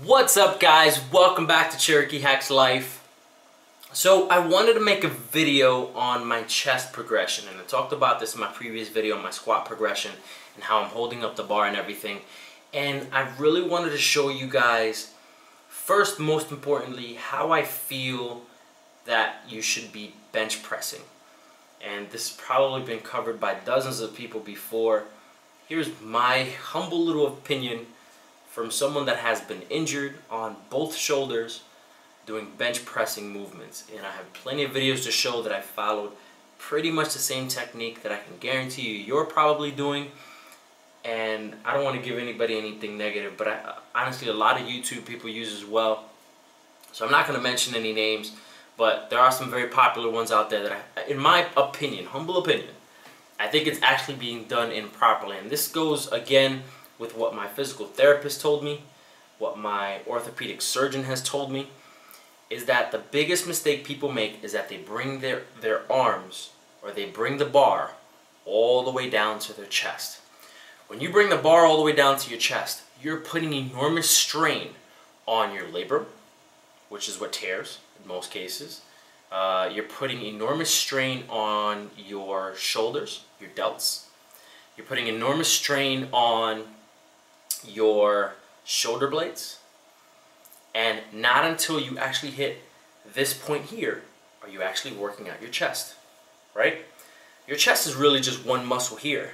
What's up, guys? Welcome back to Cherokee Hacks Life. So I wanted to make a video on my chest progression, and I talked about this in my previous video on my squat progression and how I'm holding up the bar and everything. And I really wanted to show you guys, first, most importantly, how I feel that you should be bench pressing. And this has probably been covered by dozens of people before. Here's my humble little opinion from someone that has been injured on both shoulders doing bench pressing movements. And I have plenty of videos to show that I followed pretty much the same technique that I can guarantee you're probably doing. And I don't want to give anybody anything negative, but honestly, a lot of YouTube people use as well. So I'm not going to mention any names, but there are some very popular ones out there that, in my opinion, humble opinion, I think it's actually being done improperly. And this goes, again, with what my physical therapist told me, what my orthopedic surgeon has told me, is that the biggest mistake people make is that they bring their arms, or they bring the bar all the way down to their chest. When you bring the bar all the way down to your chest, you're putting enormous strain on your labrum, which is what tears in most cases. You're putting enormous strain on your shoulders, your delts. You're putting enormous strain on your shoulder blades, and not until you actually hit this point here are you actually working out your chest, right? Your chest is really just one muscle here.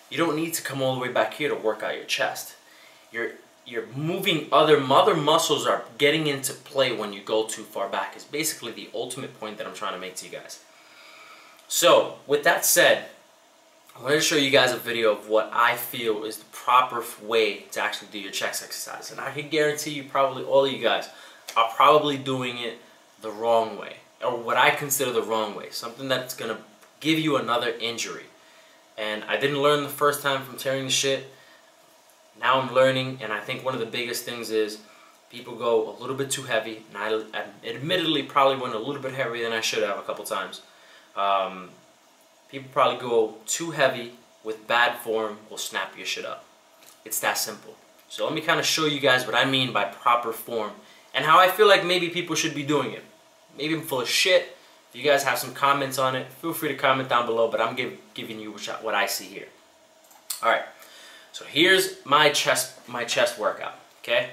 You don't need to come all the way back here to work out your chest. You're moving other muscles are getting into play when you go too far back is basically the ultimate point that I'm trying to make to you guys. So with that said, I wanted to show you guys a video of what I feel is the proper way to actually do your chest exercise. And I can guarantee you, probably all of you guys are probably doing it the wrong way, or what I consider the wrong way, something that's going to give you another injury. And I didn't learn the first time from tearing the shit. Now I'm learning, and I think one of the biggest things is people go a little bit too heavy, and I admittedly probably went a little bit heavier than I should have a couple times. People probably go too heavy with bad form, will snap your shit up. It's that simple. So let me kind of show you guys what I mean by proper form and how I feel like maybe people should be doing it. Maybe I'm full of shit. If you guys have some comments on it, feel free to comment down below, but I'm giving you what I see here. Alright, so here's my chest workout, okay?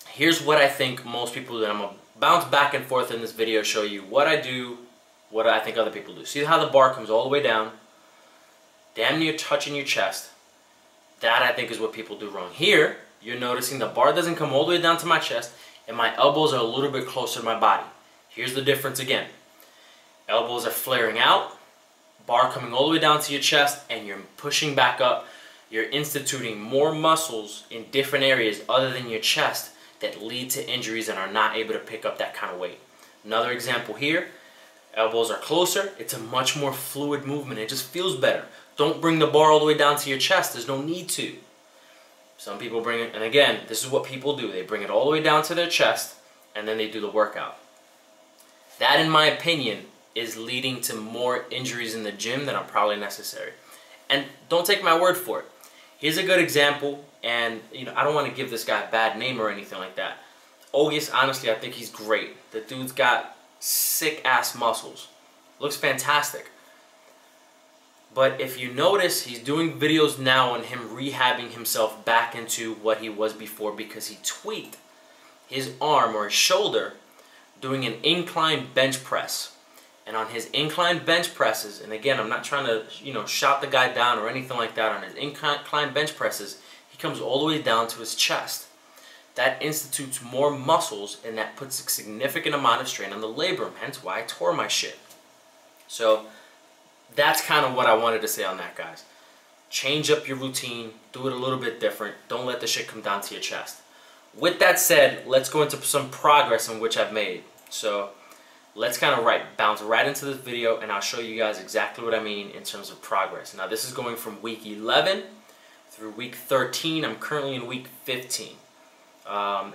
Here's what I think most people do. I'm going to bounce back and forth in this video, show you what I do, what I think other people do. See how the bar comes all the way down, damn near touching your chest? That, I think, is what people do wrong. Here, you're noticing the bar doesn't come all the way down to my chest, and my elbows are a little bit closer to my body. Here's the difference again. Elbows are flaring out, bar coming all the way down to your chest, and you're pushing back up. You're instituting more muscles in different areas other than your chest that lead to injuries and are not able to pick up that kind of weight. Another example here. Elbows are closer. It's a much more fluid movement. It just feels better. Don't bring the bar all the way down to your chest. There's no need to. Some people bring it, and again, this is what people do. They bring it all the way down to their chest, and then they do the workout. That, in my opinion, is leading to more injuries in the gym than are probably necessary. And don't take my word for it. Here's a good example, and I don't want to give this guy a bad name or anything like that. Ogus, honestly, I think he's great. The dude's got sick ass muscles, looks fantastic. But if you notice, he's doing videos now on him rehabbing himself back into what he was before because he tweaked his arm or his shoulder doing an incline bench press. And on his incline bench presses, and again, I'm not trying to shout the guy down or anything like that, on his incline bench presses, he comes all the way down to his chest. That institutes more muscles, and that puts a significant amount of strain on the labrum, hence why I tore my shit. So that's kind of what I wanted to say on that, guys. Change up your routine, do it a little bit different, don't let the shit come down to your chest. With that said, let's go into some progress in which I've made. So let's kind of bounce right into this video, and I'll show you guys exactly what I mean in terms of progress. Now this is going from week 11 through week 13. I'm currently in week 15.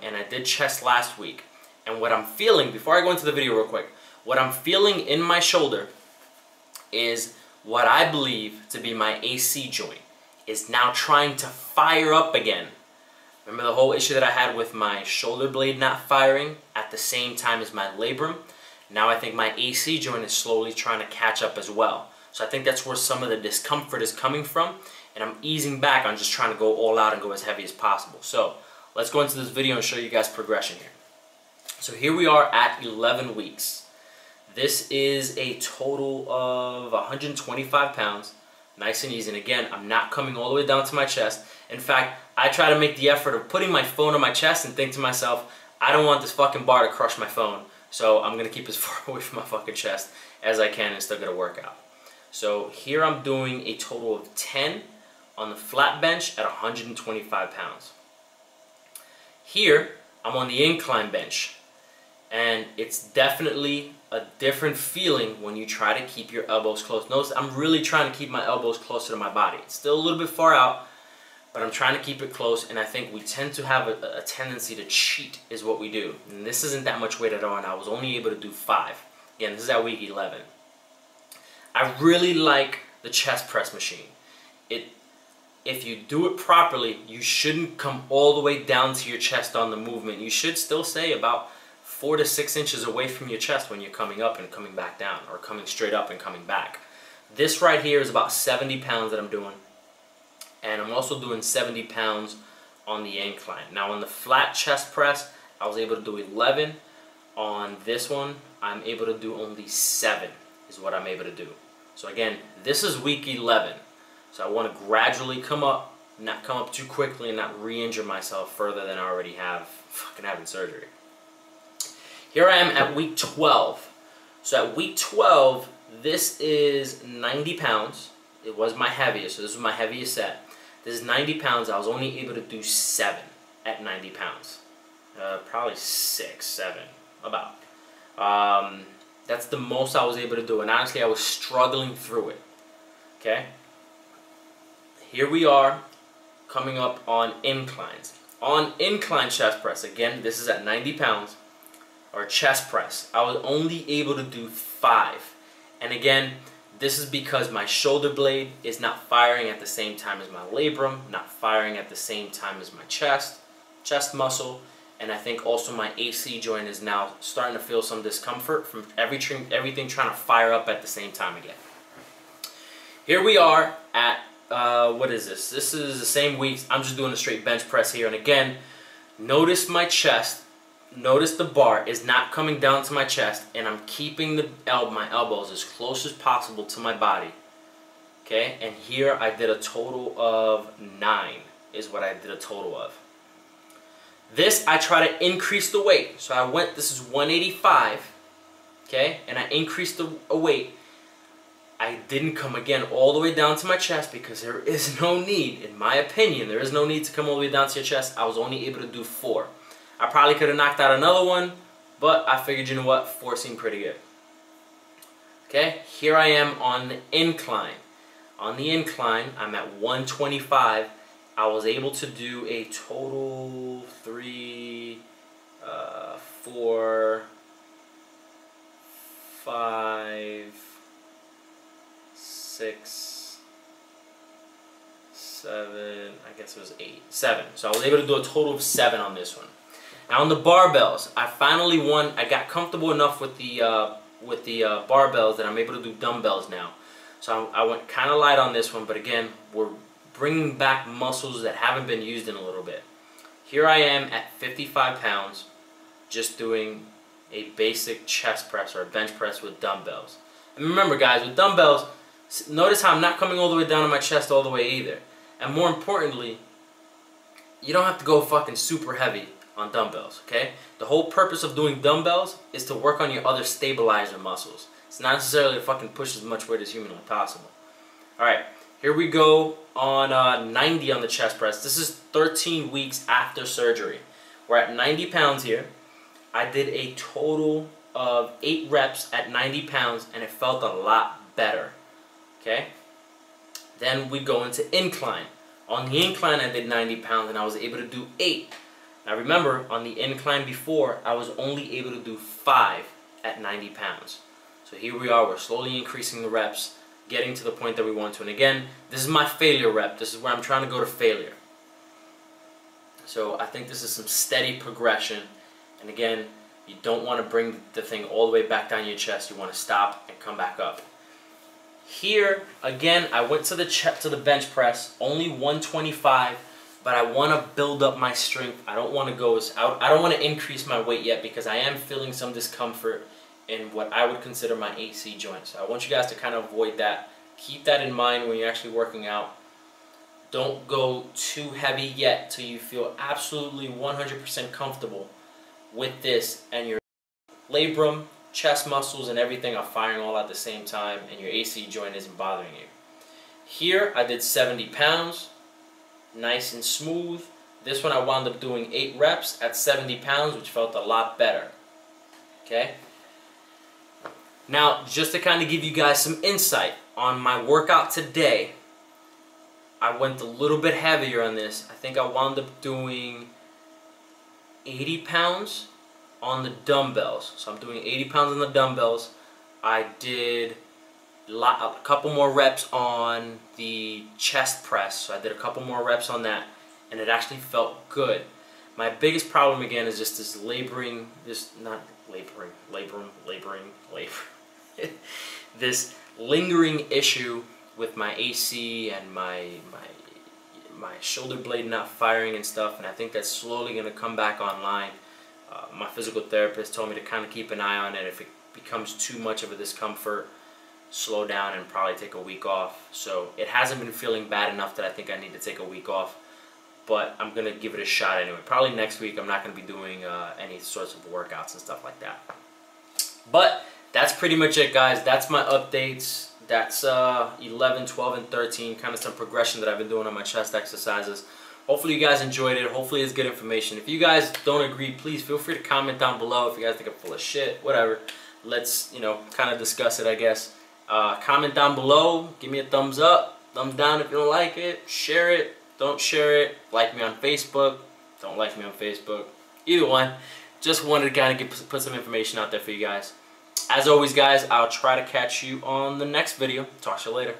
And I did chest last week. And what I'm feeling, before I go into the video real quick, what I'm feeling in my shoulder is what I believe to be my AC joint is now trying to fire up again Remember the whole issue that I had with my shoulder blade not firing at the same time as my labrum? Now I think my AC joint is slowly trying to catch up as well. So I think that's where some of the discomfort is coming from, and I'm easing back on just trying to go all out and go as heavy as possible. So let's go into this video and show you guys progression here. So here we are at 11 weeks. This is a total of 125 pounds, nice and easy. And again, I'm not coming all the way down to my chest. In fact, I try to make the effort of putting my phone on my chest and think to myself, I don't want this fucking bar to crush my phone, so I'm going to keep as far away from my fucking chest as I can and still get a workout. So here I'm doing a total of 10 on the flat bench at 125 pounds. Here, I'm on the incline bench, and it's definitely a different feeling when you try to keep your elbows close. Notice I'm really trying to keep my elbows closer to my body. It's still a little bit far out, but I'm trying to keep it close, and I think we tend to have a tendency to cheat is what we do. And this isn't that much weight at all, and I was only able to do 5. Again, this is at week 11. I really like the chest press machine. If you do it properly, you shouldn't come all the way down to your chest on the movement. You should still stay about 4 to 6 inches away from your chest when you're coming up and coming back down, or coming straight up and coming back. This right here is about 70 pounds that I'm doing. And I'm also doing 70 pounds on the incline. Now on the flat chest press, I was able to do 11. On this one, I'm able to do only 7 is what I'm able to do. So again, this is week 11. So I want to gradually come up, not come up too quickly and not re-injure myself further than I already have fucking having surgery. Here I am at week 12. So at week 12, this is 90 pounds. It was my heaviest, so this was my heaviest set. This is 90 pounds. I was only able to do 7 at 90 pounds. Probably 6, 7, about. That's the most I was able to do. And honestly, I was struggling through it. Okay? Here we are coming up on inclines. On incline chest press, again, this is at 90 pounds, or chest press, I was only able to do 5. And again, this is because my shoulder blade is not firing at the same time as my labrum, not firing at the same time as my chest muscle, and I think also my AC joint is now starting to feel some discomfort from everything trying to fire up at the same time again. Here we are at, what is this? This is the same week. I'm just doing a straight bench press here, and again, notice my chest. Notice the bar is not coming down to my chest, and I'm keeping my elbows as close as possible to my body. Okay, and here I did a total of 9 is what I did a total of. This, I try to increase the weight. So I went, this is 185, okay, and I increased the weight. I didn't come again all the way down to my chest because there is no need, in my opinion, there is no need to come all the way down to your chest. I was only able to do 4. I probably could have knocked out another one, but I figured, you know what, 4 seemed pretty good. Okay, here I am on the incline. On the incline, I'm at 125. I was able to do a total 3, 4, 5, 6, 7, I guess it was 8, 7. So I was able to do a total of 7 on this one. Now on the barbells, I finally won. I got comfortable enough with the barbells that I'm able to do dumbbells now. So I went kind of light on this one, but again, we're bringing back muscles that haven't been used in a little bit. Here I am at 55 pounds, just doing a basic chest press or a bench press with dumbbells. And remember guys, with dumbbells, notice how I'm not coming all the way down to my chest all the way either. And more importantly, you don't have to go fucking super heavy on dumbbells, okay? The whole purpose of doing dumbbells is to work on your other stabilizer muscles. It's not necessarily to fucking push as much weight as humanly possible. Alright, here we go on 90 on the chest press. This is 13 weeks after surgery. We're at 90 pounds here. I did a total of 8 reps at 90 pounds and it felt a lot better, okay? Then we go into incline. On the incline I did 90 pounds and I was able to do 8. Now remember, on the incline before, I was only able to do 5 at 90 pounds. So here we are, we're slowly increasing the reps, getting to the point that we want to. And again, this is my failure rep. This is where I'm trying to go to failure. So I think this is some steady progression. And again, you don't want to bring the thing all the way back down your chest. You want to stop and come back up. Here, again, I went to the bench press, only 125, but I want to build up my strength. I don't want to go I don't want to increase my weight yet because I am feeling some discomfort in what I would consider my AC joint. So I want you guys to kind of avoid that. Keep that in mind when you're actually working out. Don't go too heavy yet till you feel absolutely 100% comfortable with this and your labrum, chest muscles, and everything are firing all at the same time and your AC joint isn't bothering you. Here I did 70 pounds, nice and smooth. This one I wound up doing 8 reps at 70 pounds, which felt a lot better. Okay? Now, just to kind of give you guys some insight on my workout today, I went a little bit heavier on this. I think I wound up doing 80 pounds on the dumbbells. So I'm doing 80 pounds on the dumbbells. I did a couple more reps on the chest press. So I did a couple more reps on that, and it actually felt good. My biggest problem again is just this laboring, this lingering issue with my AC and my shoulder blade not firing and stuff, and I think that's slowly going to come back online. My physical therapist told me to kind of keep an eye on it. If it becomes too much of a discomfort, slow down and probably take a week off. So it hasn't been feeling bad enough that I think I need to take a week off, but I'm going to give it a shot anyway. Probably next week I'm not going to be doing any sorts of workouts and stuff like that. But that's pretty much it, guys. That's my updates. That's 11, 12, and 13, kind of some progression that I've been doing on my chest exercises. Hopefully you guys enjoyed it. Hopefully it's good information. If you guys don't agree, please feel free to comment down below. If you guys think I'm full of shit, whatever. Let's, you know, kind of discuss it, I guess. Comment down below. Give me a thumbs up. Thumbs down if you don't like it. Share it. Don't share it. Like me on Facebook. Don't like me on Facebook. Either one. Just wanted to kind of put some information out there for you guys. As always, guys, I'll try to catch you on the next video. Talk to you later.